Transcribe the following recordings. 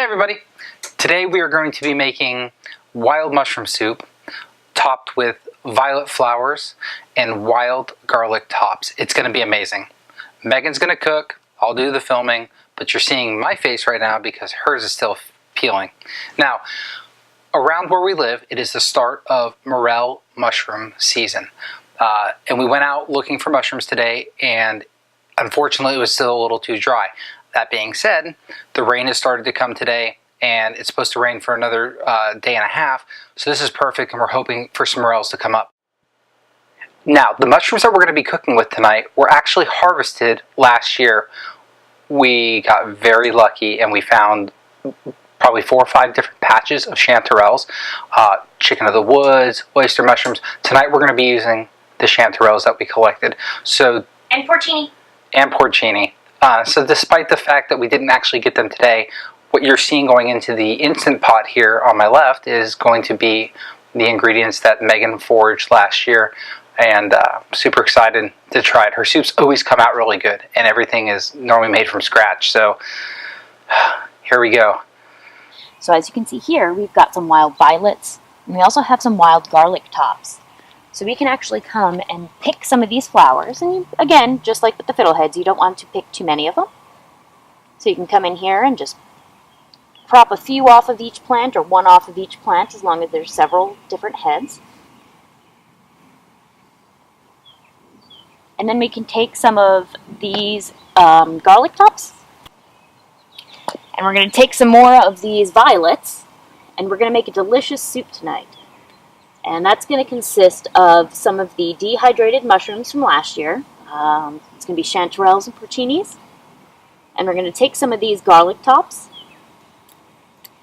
Hey everybody! Today we are going to be making wild mushroom soup topped with violet flowers and wild garlic tops. It's going to be amazing. Megan's going to cook, I'll do the filming, but you're seeing my face right now because hers is still peeling. Now, around where we live, it is the start of morel mushroom season. And we went out looking for mushrooms today, and unfortunately it was still a little too dry. That being said, the rain has started to come today, and it's supposed to rain for another day and a half, so this is perfect, and we're hoping for some morels to come up. Now, the mushrooms that we're going to be cooking with tonight were actually harvested last year. We got very lucky, and we found probably 4 or 5 different patches of chanterelles, chicken of the woods, oyster mushrooms. Tonight we're going to be using the chanterelles that we collected. And porcini. And porcini. So despite the fact that we didn't actually get them today, what you're seeing going into the Instant Pot here on my left is going to be the ingredients that Megan foraged last year, and super excited to try it. Her soups always come out really good, and everything is normally made from scratch, so here we go. So as you can see here, we've got some wild violets, and we also have some wild garlic tops. So we can actually come and pick some of these flowers, and again, just like with the fiddleheads, you don't want to pick too many of them. So you can come in here and just prop a few off of each plant, or one off of each plant, as long as there's several different heads. And then we can take some of these garlic tops, and we're going to take some more of these violets, and we're going to make a delicious soup tonight. And that's going to consist of some of the dehydrated mushrooms from last year. It's going to be chanterelles and porcinis. And we're going to take some of these garlic tops,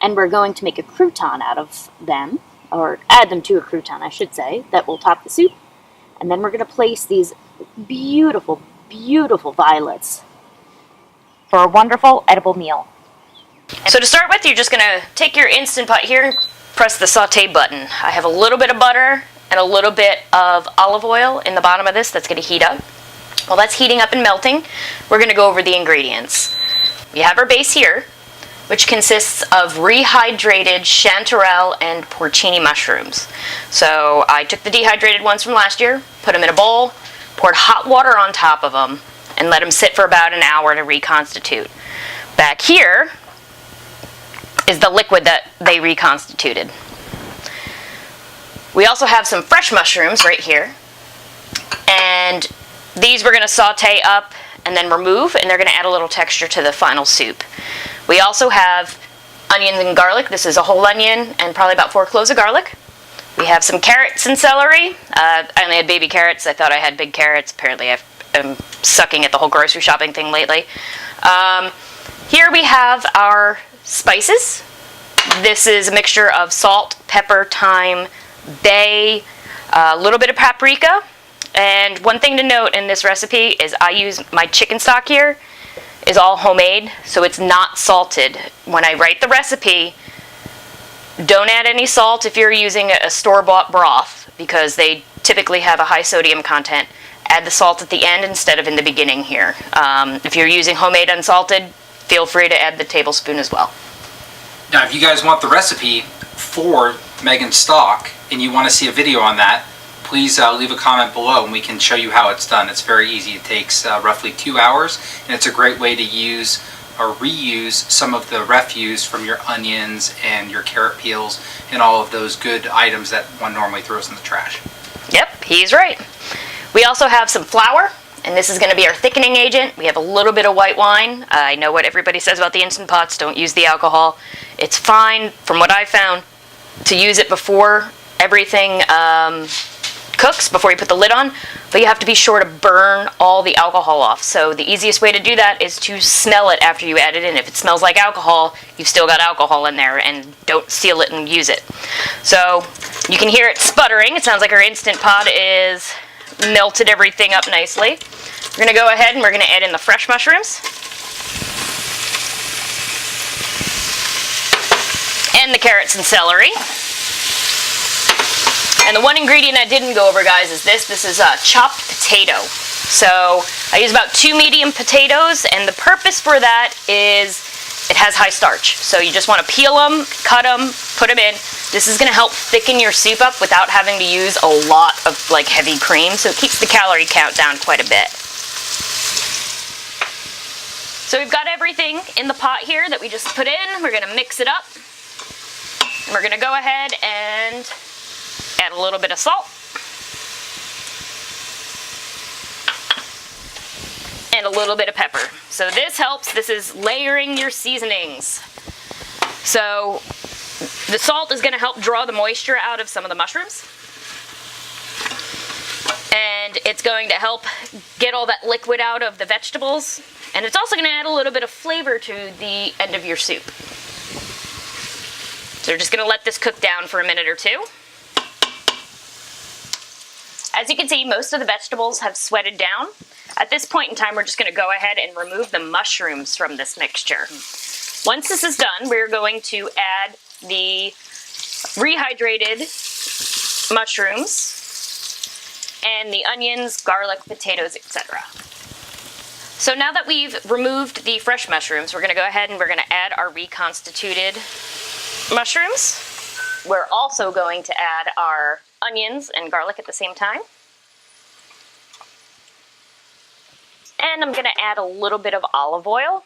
and we're going to make a crouton out of them, or add them to a crouton, I should say, that will top the soup. And then we're going to place these beautiful, beautiful violets for a wonderful edible meal. So to start with, you're just going to take your Instant Pot here and press the sauté button. I have a little bit of butter and a little bit of olive oil in the bottom of this that's going to heat up. While that's heating up and melting, we're going to go over the ingredients. We have our base here, which consists of rehydrated chanterelle and porcini mushrooms. So I took the dehydrated ones from last year, put them in a bowl, poured hot water on top of them, and let them sit for about an hour to reconstitute. Back here is the liquid that they reconstituted. We also have some fresh mushrooms right here, and these we're going to saute up and then remove, and they're going to add a little texture to the final soup. We also have onions and garlic. This is a whole onion and probably about 4 cloves of garlic. We have some carrots and celery. I only had baby carrots. I thought I had big carrots. Apparently I'm sucking at the whole grocery shopping thing lately. Here we have our spices. This is a mixture of salt, pepper, thyme, bay, a little bit of paprika. And one thing to note in this recipe is I use my chicken stock here is all homemade, so it's not salted. When I write the recipe, don't add any salt if you're using a store-bought broth, because they typically have a high sodium content. Add the salt at the end instead of in the beginning here. If you're using homemade unsalted, feel free to add the tablespoon as well. Now, if you guys want the recipe for Megan's stock and you want to see a video on that, please leave a comment below and we can show you how it's done. It's very easy. It takes roughly 2 hours, and it's a great way to use or reuse some of the refuse from your onions and your carrot peels and all of those good items that one normally throws in the trash. Yep, he's right. We also have some flour, and this is going to be our thickening agent. We have a little bit of white wine. I know what everybody says about the Instant Pots. Don't use the alcohol. It's fine, from what I found, to use it before everything cooks, before you put the lid on, but you have to be sure to burn all the alcohol off. So the easiest way to do that is to smell it after you add it in. If it smells like alcohol, you've still got alcohol in there, and don't seal it and use it. So you can hear it sputtering. It sounds like our Instant Pot is melted everything up nicely. We're going to go ahead and we're going to add in the fresh mushrooms and the carrots and celery. And the one ingredient I didn't go over, guys, is this. This is chopped potato. So I use about 2 medium potatoes, and the purpose for that is it has high starch. So you just want to peel them, cut them, put them in. This is going to help thicken your soup up without having to use a lot of like heavy cream, so it keeps the calorie count down quite a bit. So we've got everything in the pot here that we just put in. We're going to mix it up. And we're going to go ahead and add a little bit of salt. And a little bit of pepper. So this helps, this is layering your seasonings. So the salt is going to help draw the moisture out of some of the mushrooms. And it's going to help get all that liquid out of the vegetables. And it's also going to add a little bit of flavor to the end of your soup. So we're just going to let this cook down for a minute or two. As you can see, most of the vegetables have sweated down. At this point in time, we're just going to go ahead and remove the mushrooms from this mixture. Once this is done, we're going to add the rehydrated mushrooms and the onions, garlic, potatoes, etc. So now that we've removed the fresh mushrooms, we're going to go ahead and we're going to add our reconstituted mushrooms. We're also going to add our onions and garlic at the same time. And I'm going to add a little bit of olive oil.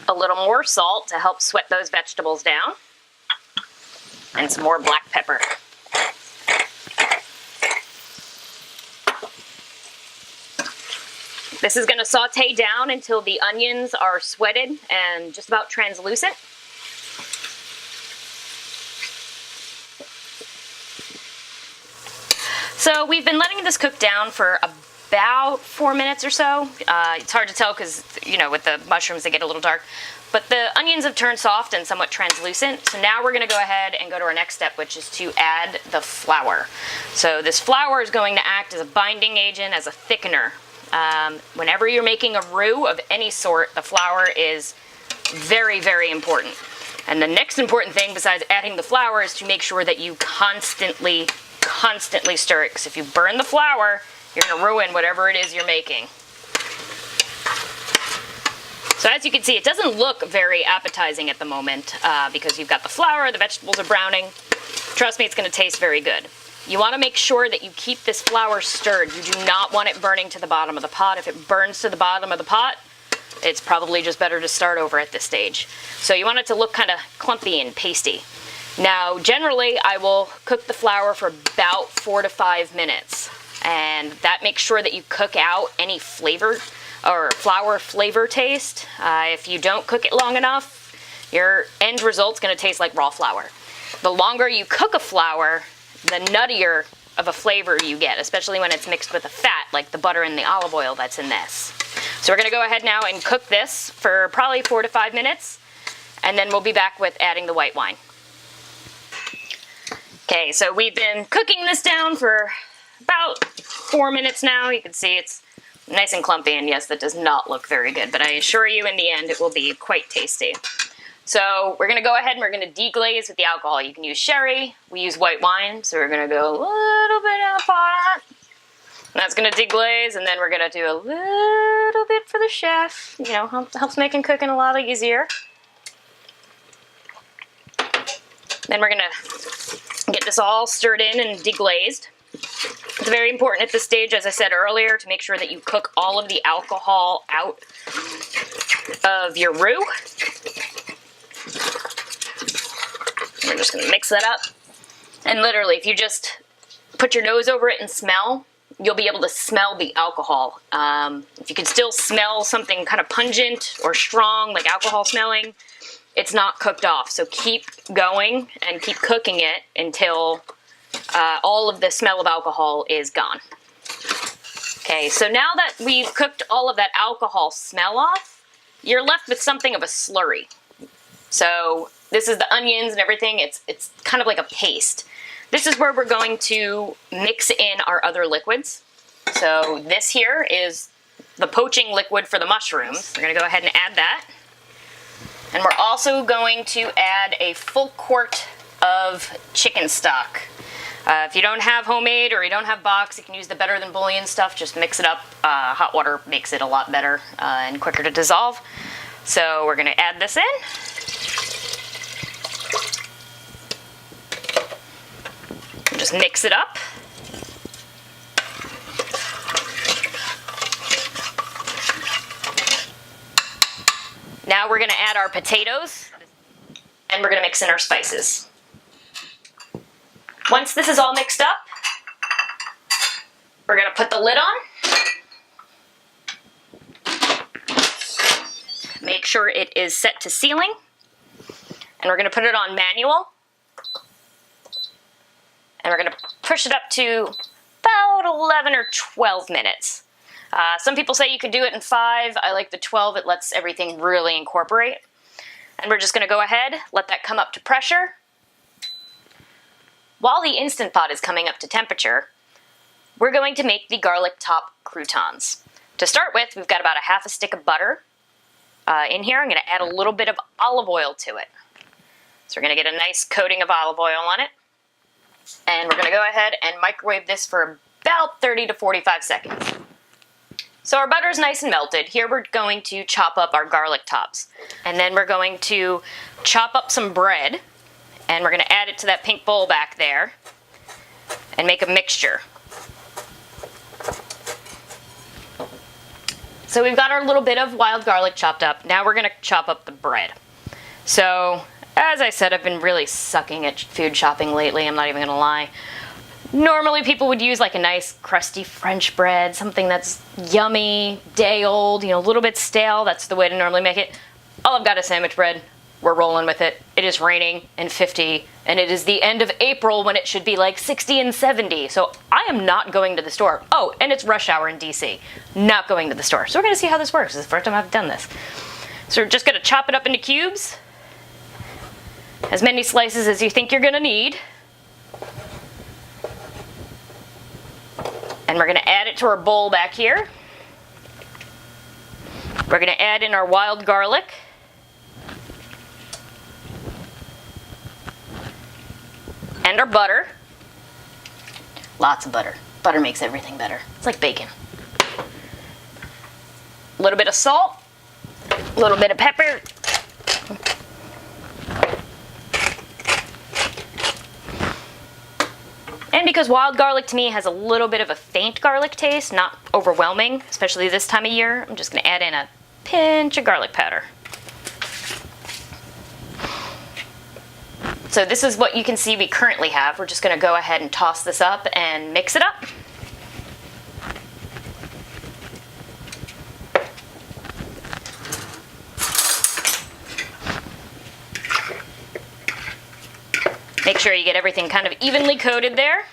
A little more salt to help sweat those vegetables down. And some more black pepper. This is going to saute down until the onions are sweated and just about translucent. So we've been letting this cook down for about 4 minutes or so. It's hard to tell because, you know, with the mushrooms they get a little dark. But the onions have turned soft and somewhat translucent. So now we're going to go ahead and go to our next step, which is to add the flour. So this flour is going to act as a binding agent, as a thickener. Whenever you're making a roux of any sort, the flour is very, very important. And the next important thing besides adding the flour is to make sure that you constantly stir it, because if you burn the flour, you're going to ruin whatever it is you're making. So as you can see, it doesn't look very appetizing at the moment because you've got the flour, the vegetables are browning. Trust me, it's going to taste very good. You want to make sure that you keep this flour stirred. You do not want it burning to the bottom of the pot. If it burns to the bottom of the pot, it's probably just better to start over at this stage. So you want it to look kind of clumpy and pasty. Now, generally, I will cook the flour for about 4 to 5 minutes. And that makes sure that you cook out any flavor or flour flavor taste. If you don't cook it long enough, your end result's going to taste like raw flour. The longer you cook a flour, the nuttier of a flavor you get, especially when it's mixed with a fat, like the butter and the olive oil that's in this. So we're going to go ahead now and cook this for probably 4 to 5 minutes, and then we'll be back with adding the white wine. Okay, so we've been cooking this down for about 4 minutes now. You can see it's nice and clumpy, and yes, that does not look very good, but I assure you in the end it will be quite tasty. So we're going to go ahead and we're going to deglaze with the alcohol. You can use sherry. We use white wine, so we're going to go a little bit in the pot. And that's going to deglaze, and then we're going to do a little bit for the chef. You know, helps making cooking a lot easier. Then we're going to get this all stirred in and deglazed. It's very important at this stage, as I said earlier, to make sure that you cook all of the alcohol out of your roux. We're just going to mix that up. And literally, if you just put your nose over it and smell, you'll be able to smell the alcohol. If you can still smell something kind of pungent or strong, like alcohol smelling, it's not cooked off. So keep going and keep cooking it until all of the smell of alcohol is gone. Okay, so now that we've cooked all of that alcohol smell off, you're left with something of a slurry. So this is the onions and everything. It's kind of like a paste. This is where we're going to mix in our other liquids. So this here is the poaching liquid for the mushrooms. We're going to go ahead and add that. And we're also going to add a full quart of chicken stock. If you don't have homemade or you don't have box, you can use the better than bouillon stuff. Just mix it up. Hot water makes it a lot better and quicker to dissolve. So we're going to add this in. Just mix it up. Now we're going to add our potatoes, and we're going to mix in our spices. Once this is all mixed up, we're going to put the lid on. Make sure it is set to sealing, and we're going to put it on manual. And we're going to push it up to about 11 or 12 minutes. Some people say you can do it in 5. I like the 12. It lets everything really incorporate. And we're just going to go ahead, let that come up to pressure. While the Instant Pot is coming up to temperature, we're going to make the Garlic Top Croutons. To start with, we've got about a half a stick of butter in here. I'm going to add a little bit of olive oil to it. So we're going to get a nice coating of olive oil on it. And we're going to go ahead and microwave this for about 30 to 45 seconds. So our butter is nice and melted. Here we're going to chop up our garlic tops. And then we're going to chop up some bread. And we're going to add it to that pink bowl back there. And make a mixture. So we've got our little bit of wild garlic chopped up. Now we're going to chop up the bread. So, as I said, I've been really sucking at food shopping lately, I'm not even going to lie. Normally people would use like a nice crusty French bread, something that's yummy, day old, you know, a little bit stale. That's the way to normally make it. All I've got is sandwich bread. We're rolling with it. It is raining and 50, and it is the end of April when it should be like 60 and 70. So I am not going to the store. Oh, and it's rush hour in DC. Not going to the store. So we're going to see how this works. This is the first time I've done this. So we're just going to chop it up into cubes. As many slices as you think you're going to need. And we're going to add it to our bowl back here. We're going to add in our wild garlic. And our butter. Lots of butter. Butter makes everything better. It's like bacon. A little bit of salt. A little bit of pepper. And because wild garlic to me has a little bit of a faint garlic taste, not overwhelming, especially this time of year, I'm just going to add in a pinch of garlic powder. So this is what you can see we currently have. We're just going to go ahead and toss this up and mix it up. Make sure you get everything kind of evenly coated there.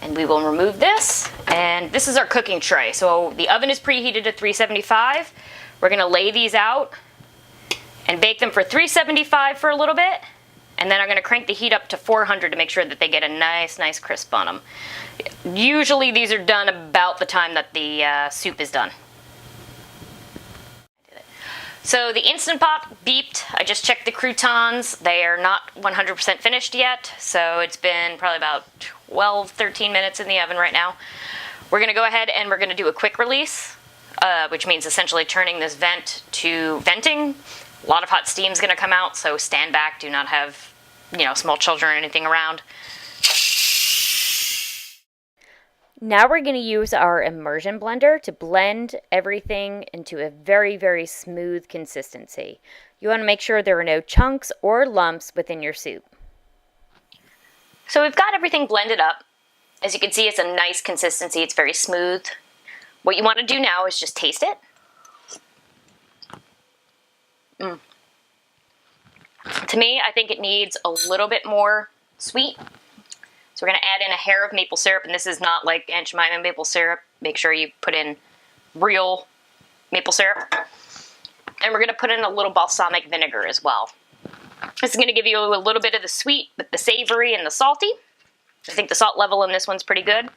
And we will remove this. And this is our cooking tray. So the oven is preheated to 375. We're going to lay these out and bake them for 375 for a little bit. And then I'm going to crank the heat up to 400 to make sure that they get a nice crisp on them. Usually these are done about the time that the soup is done. So the Instant Pot beeped. I just checked the croutons. They are not 100% finished yet, so it's been probably about 12, 13 minutes in the oven right now. We're going to go ahead and we're going to do a quick release, which means essentially turning this vent to venting. A lot of hot steam is going to come out, so stand back. Do not have, small children or anything around. Now we're going to use our immersion blender to blend everything into a very smooth consistency. You want to make sure there are no chunks or lumps within your soup. So we've got everything blended up. As you can see, it's a nice consistency. It's very smooth. What you want to do now is just taste it. To me, I think it needs a little bit more sweet. So we're going to add in a hair of maple syrup, and this is not like Aunt Jemima maple syrup. Make sure you put in real maple syrup. And we're going to put in a little balsamic vinegar as well. This is going to give you a little bit of the sweet with the savory and the salty. I think the salt level in this one's pretty good.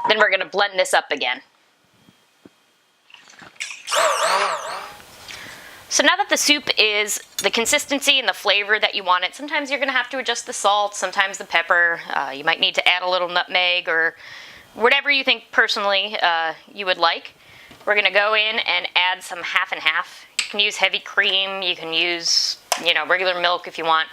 Then we're going to blend this up again. So now that the soup is the consistency and the flavor that you want it, sometimes you're going to have to adjust the salt, sometimes the pepper. You might need to add a little nutmeg or whatever you think personally you would like. We're going to go in and add some half and half. You can use heavy cream, you can use, regular milk if you want.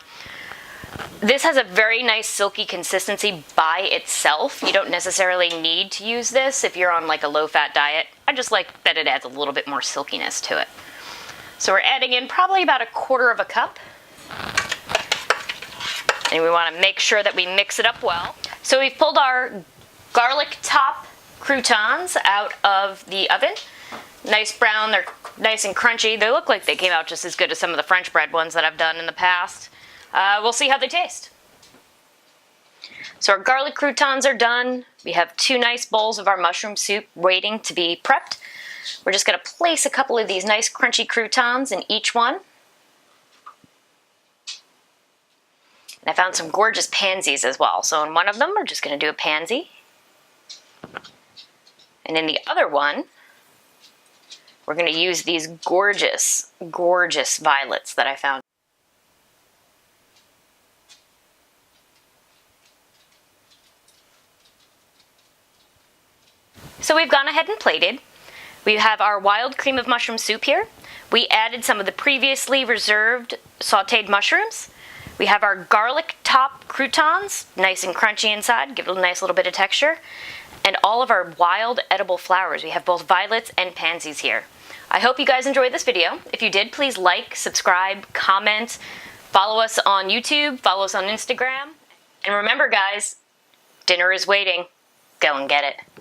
This has a very nice silky consistency by itself. You don't necessarily need to use this if you're on like a low-fat diet. I just like that it adds a little bit more silkiness to it. So we're adding in probably about 1/4 cup. And we want to make sure that we mix it up well. So we've pulled our garlic top croutons out of the oven. Nice brown, they're nice and crunchy. They look like they came out just as good as some of the French bread ones that I've done in the past. We'll see how they taste. So our garlic croutons are done. We have 2 nice bowls of our mushroom soup waiting to be prepped. We're just going to place a couple of these nice crunchy croutons in each one. And I found some gorgeous pansies as well. So in one of them, we're just going to do a pansy. And in the other one, we're going to use these gorgeous, gorgeous violets that I found. So we've gone ahead and plated. We have our wild cream of mushroom soup here. We added some of the previously reserved sautéed mushrooms. We have our garlic top croutons, nice and crunchy inside, give it a nice little bit of texture. And all of our wild edible flowers. We have both violets and pansies here. I hope you guys enjoyed this video. If you did, please like, subscribe, comment, follow us on YouTube, follow us on Instagram. And remember guys, dinner is waiting. Go and get it.